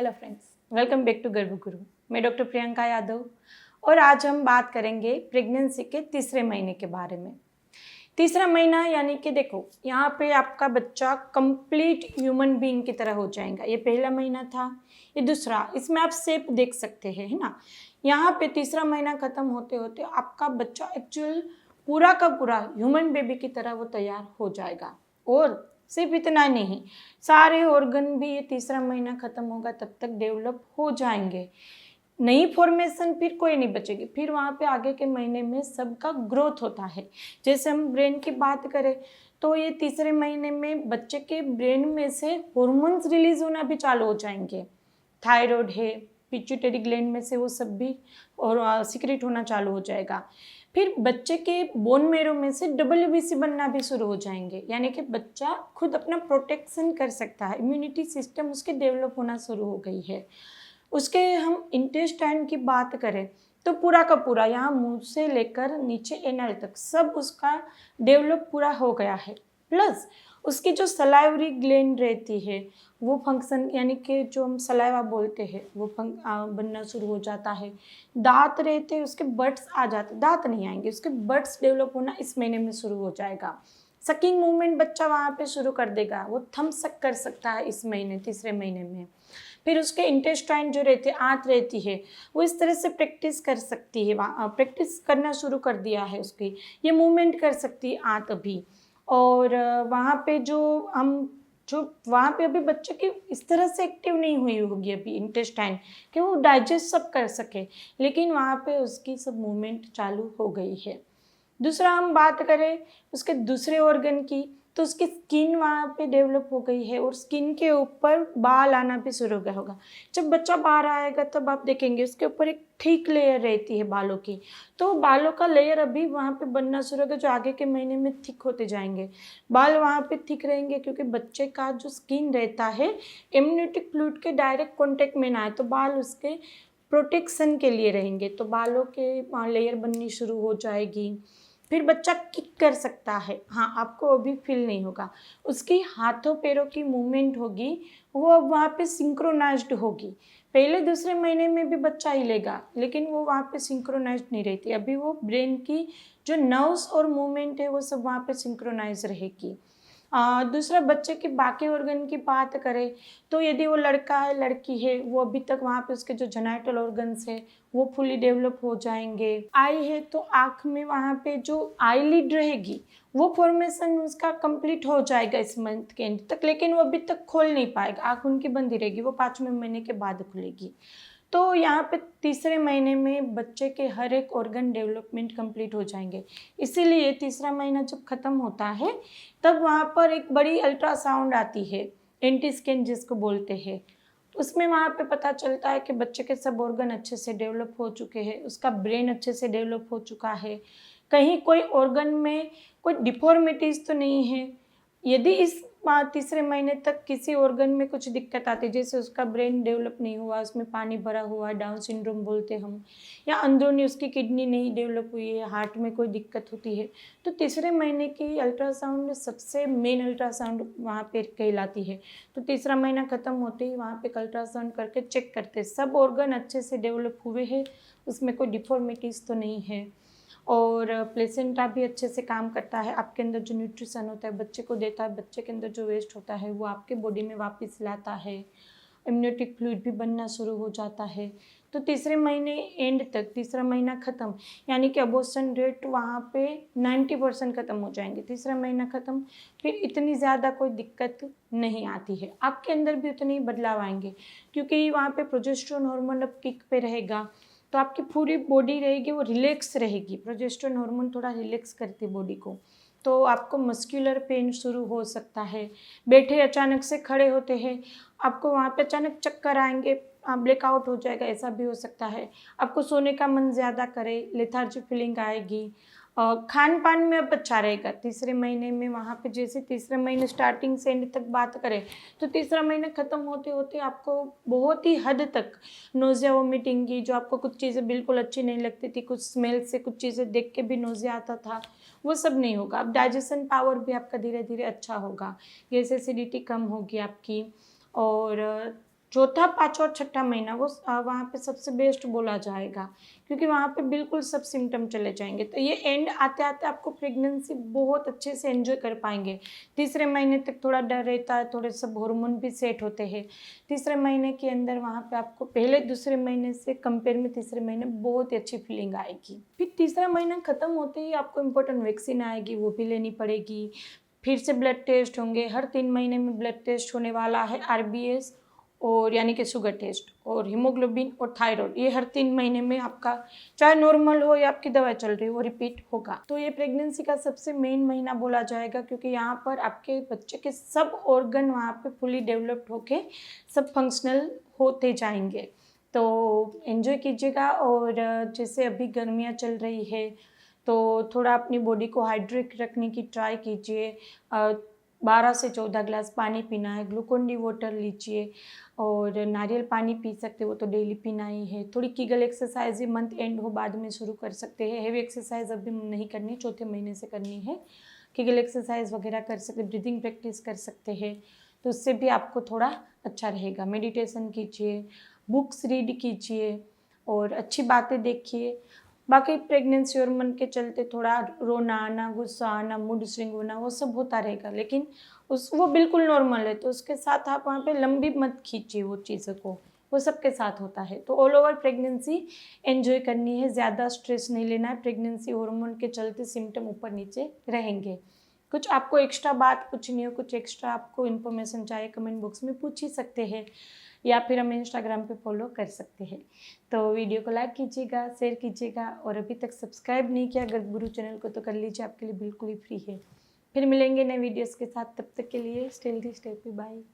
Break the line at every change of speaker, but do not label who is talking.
Hello friends, welcome back to Garbhaguru. मैं doctor Priyanka Yadav और आज हम बात करेंगे प्रेगनेंसी के तीसरे महीने के बारे में। तीसरा महीना यानी कि देखो, यहाँ पे आपका बच्चा कंप्लीट ह्यूमन बीइंग की तरह हो जाएगा। ये पहला महीना था, ये दूसरा, इसमें आप शेप देख सकते हैं, है ना। यहाँ पे तीसरा महीना खत्म होते होते आपका बच्चा एक्चुअल पूरा का पूरा ह्यूमन बेबी की तरह वो तैयार हो जाएगा। और सिर्फ इतना नहीं, सारे ऑर्गन भी ये तीसरा महीना खत्म होगा तब तक डेवलप हो जाएंगे। नई फॉर्मेशन फिर कोई नहीं बचेगी। फिर वहाँ पे आगे के महीने में सबका ग्रोथ होता है। जैसे हम ब्रेन की बात करें तो ये तीसरे महीने में बच्चे के ब्रेन में से हॉर्मोन्स रिलीज होना भी चालू हो जाएंगे। थायराइड है, पिट्यूटरी ग्लैंड में से वो सब भी और सीक्रेट होना चालू हो जाएगा। फिर बच्चे के बोन मैरो में से WBC बनना भी शुरू हो जाएंगे, यानी कि बच्चा खुद अपना प्रोटेक्शन कर सकता है। इम्यूनिटी सिस्टम उसके डेवलप होना शुरू हो गई है। उसके हम इंटेस्टाइन की बात करें तो पूरा का पूरा यहाँ मुंह से लेकर नीचे एनल तक सब उसका डेवलप पूरा हो गया है। प्लस उसकी जो सलाइवरी ग्लैंड रहती है वो फंक्शन, यानी कि जो हम सलाइवा बोलते हैं वो बनना शुरू हो जाता है। दांत रहते हैं, उसके बड्स आ जाते, दांत नहीं आएंगे, उसके बड्स डेवलप होना इस महीने में शुरू हो जाएगा। सकिंग मूवमेंट बच्चा वहाँ पे शुरू कर देगा, वो थम सक कर सकता है इस महीने, तीसरे महीने में। फिर उसके इंटेस्टाइन जो रहते, आंत रहती है, वो इस तरह से प्रैक्टिस कर सकती है, प्रैक्टिस करना शुरू कर दिया है उसकी, ये मूवमेंट कर सकती है आंत अभी। और वहाँ पे जो वहाँ पे अभी बच्चे की इस तरह से एक्टिव नहीं हुई होगी अभी इंटेस्टाइन कि वो डाइजेस्ट सब कर सके, लेकिन वहाँ पे उसकी सब मूवमेंट चालू हो गई है। दूसरा हम बात करें उसके दूसरे ऑर्गन की तो उसकी स्किन वहाँ पे डेवलप हो गई है और स्किन के ऊपर बाल आना भी शुरू हो गया होगा। जब बच्चा बाहर आएगा तब आप देखेंगे उसके ऊपर एक थिक लेयर रहती है बालों की, तो बालों का लेयर अभी वहाँ पे बनना शुरू होगा, जो आगे के महीने में थिक होते जाएंगे। बाल वहाँ पे थिक रहेंगे क्योंकि बच्चे का जो स्किन रहता है इम्यूनिटिक फ्लूइड के डायरेक्ट कॉन्टेक्ट में ना आए, तो बाल उसके प्रोटेक्शन के लिए रहेंगे, तो बालों के लेयर बननी शुरू हो जाएगी। फिर बच्चा किक कर सकता है, हाँ आपको अभी फील नहीं होगा, उसकी हाथों पैरों की मूवमेंट होगी, वो अब वहाँ पे सिंक्रोनाइज्ड होगी। पहले दूसरे महीने में भी बच्चा हिलेगा लेकिन वो वहाँ पे सिंक्रोनाइज्ड नहीं रहती, अभी वो ब्रेन की जो नर्व्स और मूवमेंट है वो सब वहाँ पे सिंक्रोनाइज रहेगी। दूसरा बच्चे के बाकी ऑर्गन की बात करें तो यदि वो लड़का है लड़की है, वो अभी तक वहाँ पे उसके जो जेनाइटल ऑर्गन्स है वो फुली डेवलप हो जाएंगे। आई है तो आँख में वहाँ पे जो आईलिड रहेगी वो फॉर्मेशन उसका कंप्लीट हो जाएगा इस मंथ के एंड तक, लेकिन वो अभी तक खोल नहीं पाएगा, आँख उनकी बंद ही रहेगी, वो 5वें महीने के बाद खुलेगी। तो यहाँ पे तीसरे महीने में बच्चे के हर एक ऑर्गन डेवलपमेंट कंप्लीट हो जाएंगे। इसीलिए तीसरा महीना जब ख़त्म होता है तब वहाँ पर एक बड़ी अल्ट्रासाउंड आती है, एंटी स्कैन जिसको बोलते हैं। उसमें वहाँ पे पता चलता है कि बच्चे के सब ऑर्गन अच्छे से डेवलप हो चुके हैं, उसका ब्रेन अच्छे से डेवलप हो चुका है, कहीं कोई ऑर्गन में कोई डिफॉर्मिटीज़ तो नहीं है। यदि इस तीसरे महीने तक किसी ऑर्गन में कुछ दिक्कत आती है, जैसे उसका ब्रेन डेवलप नहीं हुआ, उसमें पानी भरा हुआ है, डाउन सिंड्रोम बोलते हम, या अंदरूनी उसकी किडनी नहीं डेवलप हुई है, हार्ट में कोई दिक्कत होती है, तो तीसरे महीने की अल्ट्रासाउंड सबसे मेन अल्ट्रासाउंड वहाँ पे कहलाती है। तो तीसरा महीना ख़त्म होते ही वहाँ पे अल्ट्रासाउंड करके चेक करते सब ऑर्गन अच्छे से डेवलप हुए हैं, उसमें कोई डिफॉर्मिटीज़ तो नहीं है, और प्लेसेंटा भी अच्छे से काम करता है, आपके अंदर जो न्यूट्रिशन होता है बच्चे को देता है, बच्चे के अंदर जो वेस्ट होता है वो आपके बॉडी में वापस लाता है, इम्यूनिटिक फ्लूइड भी बनना शुरू हो जाता है। तो तीसरे महीने एंड तक, तीसरा महीना ख़त्म, यानी कि अबॉर्शन रेट वहाँ पे 90% ख़त्म हो जाएंगे। तीसरा महीना ख़त्म, फिर इतनी ज़्यादा कोई दिक्कत नहीं आती है, आपके अंदर भी उतने ही बदलाव आएंगे क्योंकि वहाँ पे प्रोजेस्टेरोन हार्मोन अब किक पे रहेगा, तो आपकी पूरी बॉडी रहेगी वो रिलैक्स रहेगी। प्रोजेस्टेरोन हार्मोन थोड़ा रिलैक्स करती है बॉडी को, तो आपको मस्कुलर पेन शुरू हो सकता है, बैठे अचानक से खड़े होते हैं आपको वहाँ पे अचानक चक्कर आएंगे, ब्लैकआउट हो जाएगा, ऐसा भी हो सकता है। आपको सोने का मन ज़्यादा करे, लेथार्जी फीलिंग आएगी। खान पान में अब अच्छा रहेगा तीसरे महीने में, वहाँ पे जैसे तीसरे महीने स्टार्टिंग से एंड तक बात करें तो तीसरा महीना ख़त्म होते होते आपको बहुत ही हद तक नोज़िया वोमिटिंग की, जो आपको कुछ चीज़ें बिल्कुल अच्छी नहीं लगती थी, कुछ स्मेल से, कुछ चीज़ें देख के भी नोज़िया आता था, वो सब नहीं होगा। अब डाइजेशन पावर भी आपका धीरे धीरे अच्छा होगा, गैस एसिडिटी कम होगी आपकी, और चौथा, पाँचवा और छठा महीना वो वहाँ पे सबसे बेस्ट बोला जाएगा, क्योंकि वहाँ पे बिल्कुल सब सिम्टम चले जाएंगे। तो ये एंड आते आते आपको प्रेगनेंसी बहुत अच्छे से एंजॉय कर पाएंगे। तीसरे महीने तक थोड़ा डर रहता है, थोड़े सब हार्मोन भी सेट होते हैं। तीसरे महीने के अंदर वहाँ पे आपको पहले दूसरे महीने से कंपेयर में तीसरे महीने बहुत ही अच्छी फीलिंग आएगी। फिर तीसरा महीना ख़त्म होते ही आपको इम्पोर्टेंट वैक्सीन आएगी, वो भी लेनी पड़ेगी। फिर से ब्लड टेस्ट होंगे, हर 3 महीने में ब्लड टेस्ट होने वाला है, RBS और यानी कि शुगर टेस्ट और हीमोग्लोबिन और थायराइड, ये हर 3 महीने में आपका चाहे नॉर्मल हो या आपकी दवा चल रही हो वो रिपीट होगा। तो ये प्रेगनेंसी का सबसे मेन महीना बोला जाएगा, क्योंकि यहाँ पर आपके बच्चे के सब ऑर्गन वहाँ पे फुली डेवलप्ड होके सब फंक्शनल होते जाएंगे। तो एंजॉय कीजिएगा। और जैसे अभी गर्मियाँ चल रही है तो थोड़ा अपनी बॉडी को हाइड्रेट रखने की ट्राई कीजिए। 12 से 14 ग्लास पानी पीना है, ग्लूकोन डी वाटर लीजिए और नारियल पानी पी सकते हो तो डेली पीना ही है। थोड़ी कीगल एक्सरसाइज मंथ एंड हो बाद में शुरू कर सकते हैं। हेवी एक्सरसाइज अभी नहीं करनी, चौथे महीने से करनी है। कीगल एक्सरसाइज वगैरह कर सकते, ब्रीदिंग प्रैक्टिस कर सकते हैं, तो उससे भी आपको थोड़ा अच्छा रहेगा। मेडिटेशन कीजिए, बुक्स रीड कीजिए और अच्छी बातें देखिए। बाकी प्रेगनेंसी और मन के चलते थोड़ा रोना आना, गुस्सा आना, मूड स्विंग होना वो सब होता रहेगा, लेकिन वो बिल्कुल नॉर्मल है। तो उसके साथ आप वहाँ पे लंबी मत खींचिए वो चीज़ों को, वो सबके साथ होता है। तो ऑल ओवर प्रेगनेंसी एंजॉय करनी है, ज़्यादा स्ट्रेस नहीं लेना है। प्रेगनेंसी हार्मोन के चलते सिम्टम ऊपर नीचे रहेंगे। कुछ आपको एक्स्ट्रा बात पूछनी हो, कुछ एक्स्ट्रा आपको इन्फॉर्मेशन चाहिए, कमेंट बॉक्स में पूछ ही सकते हैं, या फिर हमें इंस्टाग्राम पे फॉलो कर सकते हैं। तो वीडियो को लाइक कीजिएगा, शेयर कीजिएगा और अभी तक सब्सक्राइब नहीं किया गर्भगुरु चैनल को तो कर लीजिए, आपके लिए बिल्कुल ही फ्री है। फिर मिलेंगे नए वीडियोस के साथ, तब तक के लिए stay healthy, stay happy, bye.